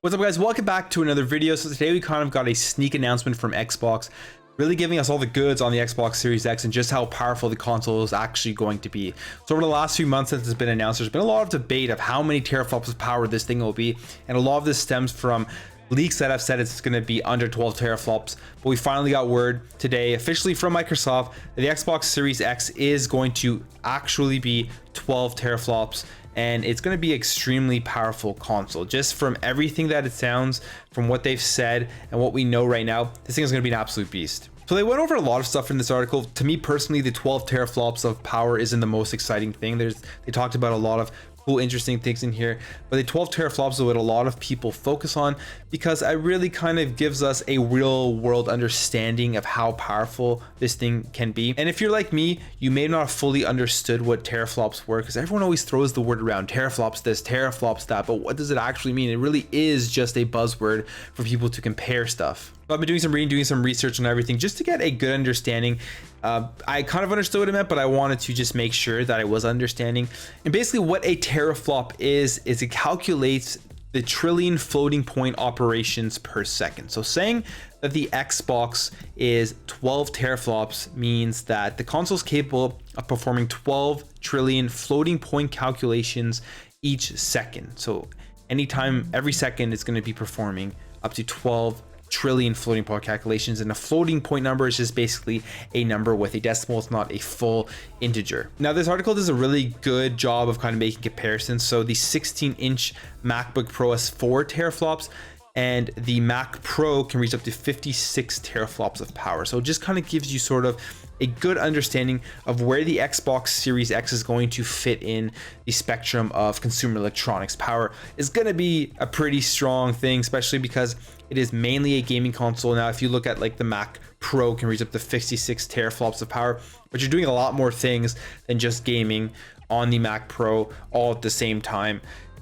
What's up guys, welcome back to another video. So today we kind of got a sneak announcement from Xbox, really giving us all the goods on the Xbox Series X and just how powerful the console is actually going to be. So over the last few months since it's been announced, there's been a lot of debate of how many teraflops of power this thing will be, and a lot of this stems from leaks that have said it's going to be under 12 teraflops. But we finally got word today officially from Microsoft that the Xbox Series X is going to actually be 12 teraflops, and it's going to be extremely powerful console. Just from everything that it sounds, from what they've said and what we know right now, this thing is going to be an absolute beast. So they went over a lot of stuff in this article. To me personally, the 12 teraflops of power isn't the most exciting thing. They talked about a lot of cool, interesting things in here, but the 12 teraflops is what a lot of people focus on because it really kind of gives us a real world understanding of how powerful this thing can be. And if you're like me, you may not have fully understood what teraflops were, because everyone always throws the word around, teraflops this, teraflops that, but what does it actually mean? It really is just a buzzword for people to compare stuff. I've been doing some reading, doing some research and everything just to get a good understanding. I kind of understood what it meant, but I wanted to just make sure that I was understanding. And basically what a teraflop is it calculates the trillion floating point operations per second. So saying that the Xbox is 12 teraflops means that the console is capable of performing 12 trillion floating point calculations each second. So anytime, every second, it's going to be performing up to 12 trillion floating point calculations, and a floating point number is just basically a number with a decimal. It's not a full integer. Now this article does a really good job of kind of making comparisons. So the 16-inch MacBook Pro has 4 teraflops, and the Mac Pro can reach up to 56 teraflops of power. So it just kind of gives you sort of a good understanding of where the Xbox Series X is going to fit in the spectrum of consumer electronics. Power is going to be a pretty strong thing, especially because it is mainly a gaming console. Now, if you look at like the Mac Pro can reach up to 56 teraflops of power, but you're doing a lot more things than just gaming on the Mac Pro all at the same time,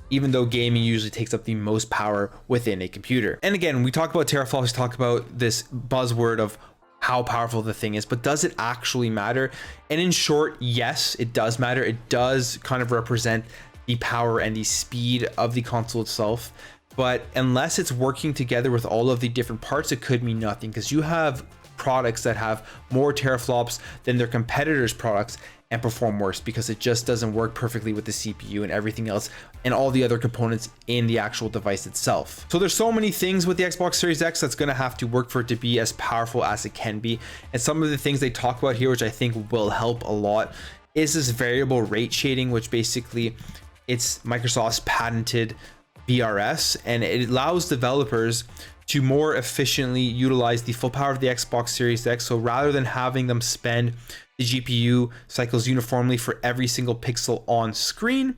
even though gaming usually takes up the most power within a computer. And again, we talk about teraflops, we talk about this buzzword of how powerful the thing is, but does it actually matter? And in short, yes, it does matter. It does kind of represent the power and the speed of the console itself. But unless it's working together with all of the different parts, it could mean nothing, because you have products that have more teraflops than their competitors' products and perform worse because it just doesn't work perfectly with the CPU and everything else and all the other components in the actual device itself. So there's so many things with the Xbox Series X that's going to have to work for it to be as powerful as it can be. And some of the things they talk about here, which I think will help a lot, is this variable rate shading, which basically it's Microsoft's patented VRS, and it allows developers to more efficiently utilize the full power of the Xbox Series X. So rather than having them spend the GPU cycles uniformly for every single pixel on screen,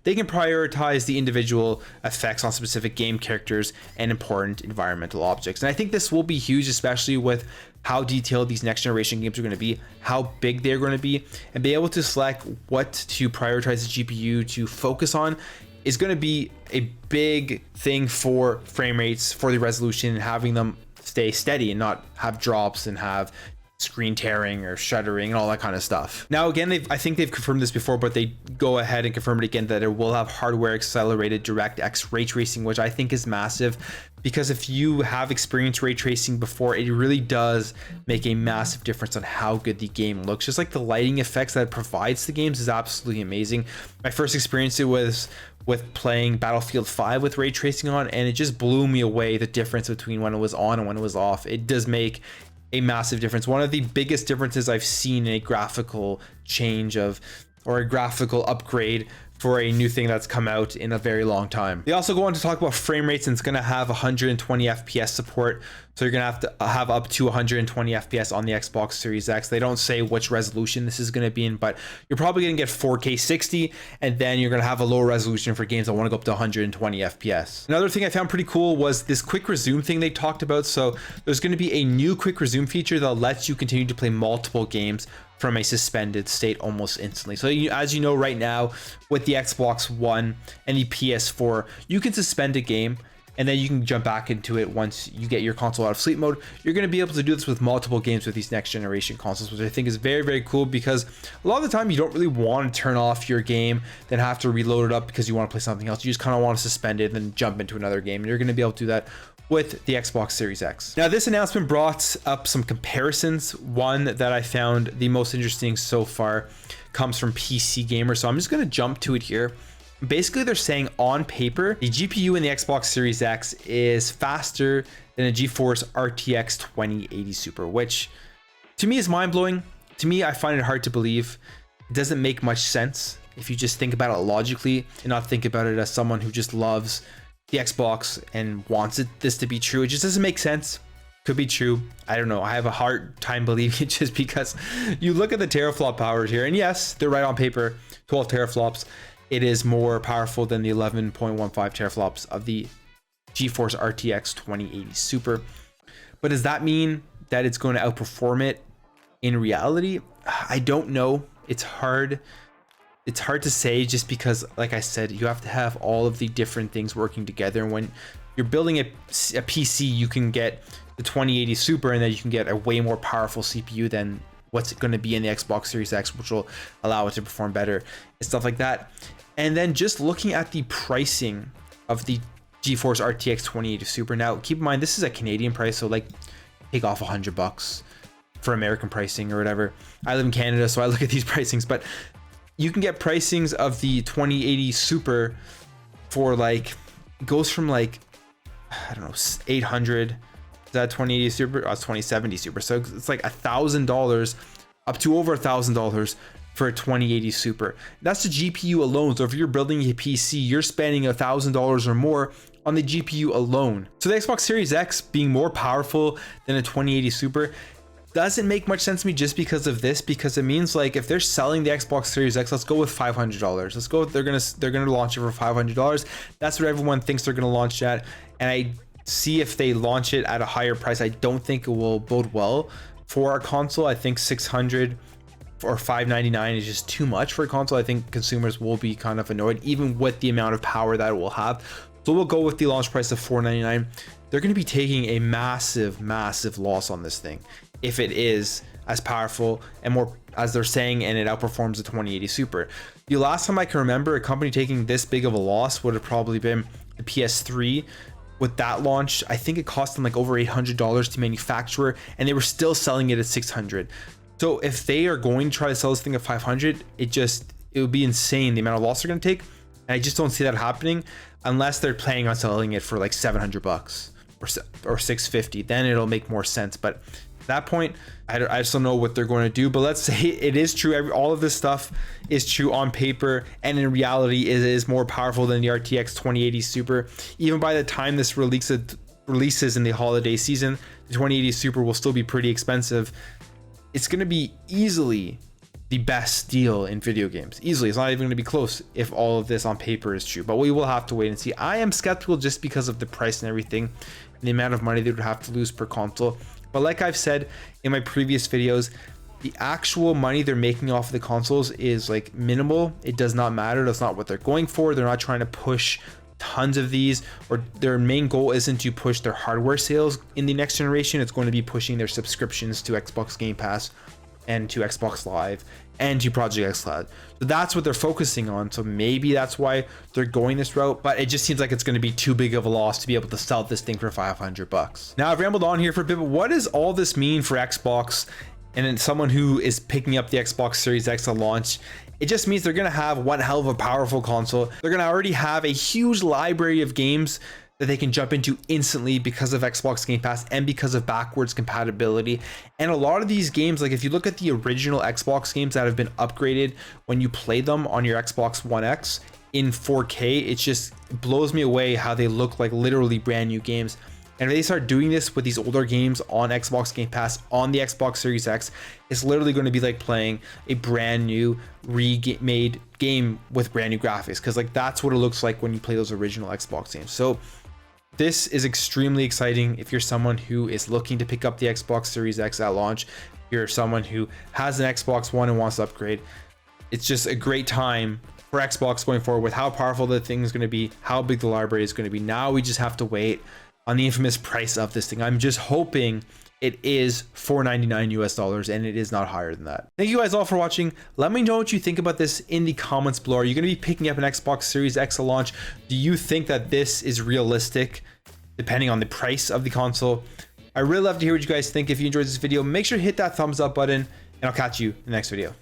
they can prioritize the individual effects on specific game characters and important environmental objects. And I think this will be huge, especially with how detailed these next generation games are going to be, how big they're going to be, and be able to select what to prioritize the GPU to focus on is going to be a big thing for frame rates, for the resolution, and having them stay steady and not have drops and have screen tearing or shuddering and all that kind of stuff. Now again, I think they've confirmed this before, but they go ahead and confirm it again that it will have hardware accelerated DirectX ray tracing, which I think is massive, because if you have experienced ray tracing before, it really does make a massive difference on how good the game looks. Just like the lighting effects that it provides the games is absolutely amazing. My first experience it was with playing Battlefield 5 with ray tracing on, and it just blew me away, the difference between when it was on and when it was off. It does make a massive difference. One of the biggest differences I've seen in a graphical change or a graphical upgrade for a new thing that's come out in a very long time. They also go on to talk about frame rates, and it's going to have 120 FPS support. So you're going to have up to 120 FPS on the Xbox Series X. They don't say which resolution this is going to be in, but you're probably going to get 4K 60, and then you're going to have a lower resolution for games that want to go up to 120 FPS. Another thing I found pretty cool was this quick resume thing they talked about. So there's going to be a new quick resume feature that lets you continue to play multiple games from a suspended state almost instantly. So as you know right now with the Xbox One and the PS4, you can suspend a game and then you can jump back into it once you get your console out of sleep mode. You're going to be able to do this with multiple games with these next generation consoles, which I think is very, very cool, because a lot of the time you don't really want to turn off your game, then have to reload it up because you want to play something else. You just kind of want to suspend it and then jump into another game, and you're going to be able to do that with the Xbox Series X. Now, this announcement brought up some comparisons. One that I found the most interesting so far comes from PC Gamer, so I'm just going to jump to it here. Basically, they're saying on paper, the GPU in the Xbox Series X is faster than a GeForce RTX 2080 Super, which to me is mind-blowing. To me, I find it hard to believe. It doesn't make much sense if you just think about it logically and not think about it as someone who just loves the Xbox and wants this to be true. It just doesn't make sense. Could be true. I don't know. I have a hard time believing it, just because you look at the teraflop powers here, and yes, they're right on paper, 12 teraflops. It is more powerful than the 11.15 teraflops of the GeForce RTX 2080 Super. But does that mean that it's going to outperform it in reality? I don't know. It's hard to say, just because, like I said, you have to have all of the different things working together. And when you're building a PC, you can get the 2080 Super, and then you can get a way more powerful CPU than what's going to be in the Xbox Series X, which will allow it to perform better and stuff like that. And then just looking at the pricing of the GeForce RTX 2080 Super. Now, keep in mind, this is a Canadian price, so like take off $100 for American pricing or whatever. I live in Canada, so I look at these pricings, but you can get pricings of the 2080 Super for like, it goes from like, I don't know, 800. Is that 2080 Super? Oh, it's 2070 Super. So it's like $1,000 up to over $1,000 for a 2080 Super. That's the GPU alone. So if you're building a PC, you're spending $1,000 or more on the GPU alone. So the Xbox Series X being more powerful than a 2080 Super doesn't make much sense to me, just because of this, because it means like if they're selling the Xbox Series X, let's go with $500. Let's go with, they're gonna launch it for $500. That's what everyone thinks they're gonna launch at. And I see if they launch it at a higher price, I don't think it will bode well for our console. I think 600 or 599 is just too much for a console. I think consumers will be kind of annoyed, even with the amount of power that it will have. So we'll go with the launch price of $499. They're going to be taking a massive loss on this thing if it is as powerful and more as they're saying, and it outperforms the 2080 Super. The last time I can remember a company taking this big of a loss would have probably been the PS3. With that launch, I think it cost them like over $800 to manufacture, and they were still selling it at $600. So if they are going to try to sell this thing at $500, it would be insane the amount of loss they're going to take. And I just don't see that happening unless they're planning on selling it for like $700 or $650. Then it'll make more sense. But at that point, I just don't know what they're going to do. But let's say it is true. All of this stuff is true on paper, and in reality, it is more powerful than the RTX 2080 Super. Even by the time this releases in the holiday season, the 2080 Super will still be pretty expensive. It's going to be easily the best deal in video games. Easily. It's not even going to be close if all of this on paper is true, but we will have to wait and see. I am skeptical just because of the price and everything, and the amount of money they would have to lose per console. But like I've said in my previous videos, the actual money they're making off of the consoles is like minimal. It does not matter. That's not what they're going for. They're not trying to push tons of these, or their main goal isn't to push their hardware sales in the next generation. It's going to be pushing their subscriptions to Xbox Game Pass and to Xbox Live and to Project X Cloud. So that's what they're focusing on. So maybe that's why they're going this route, but it just seems like it's going to be too big of a loss to be able to sell this thing for $500. Now I've rambled on here for a bit, but what does all this mean for Xbox and then someone who is picking up the Xbox Series X at launch? It just means they're going to have one hell of a powerful console. They're going to already have a huge library of games that they can jump into instantly because of Xbox Game Pass and because of backwards compatibility. And a lot of these games, like if you look at the original Xbox games that have been upgraded when you play them on your Xbox One X in 4K, it just blows me away how they look like literally brand new games. And if they start doing this with these older games on Xbox Game Pass on the Xbox Series X, it's literally going to be like playing a brand new remade game with brand new graphics, because like that's what it looks like when you play those original Xbox games. So this is extremely exciting if you're someone who is looking to pick up the Xbox Series X at launch. If you're someone who has an Xbox One and wants to upgrade, it's just a great time for Xbox going forward with how powerful the thing is going to be, how big the library is going to be. Now we just have to wait on the infamous price of this thing. I'm just hoping it is $499 US and it is not higher than that. Thank you guys all for watching. Let me know what you think about this in the comments below. Are you going to be picking up an Xbox Series X at launch? Do you think that this is realistic depending on the price of the console? I really love to hear what you guys think. If you enjoyed this video, make sure to hit that thumbs up button and I'll catch you in the next video.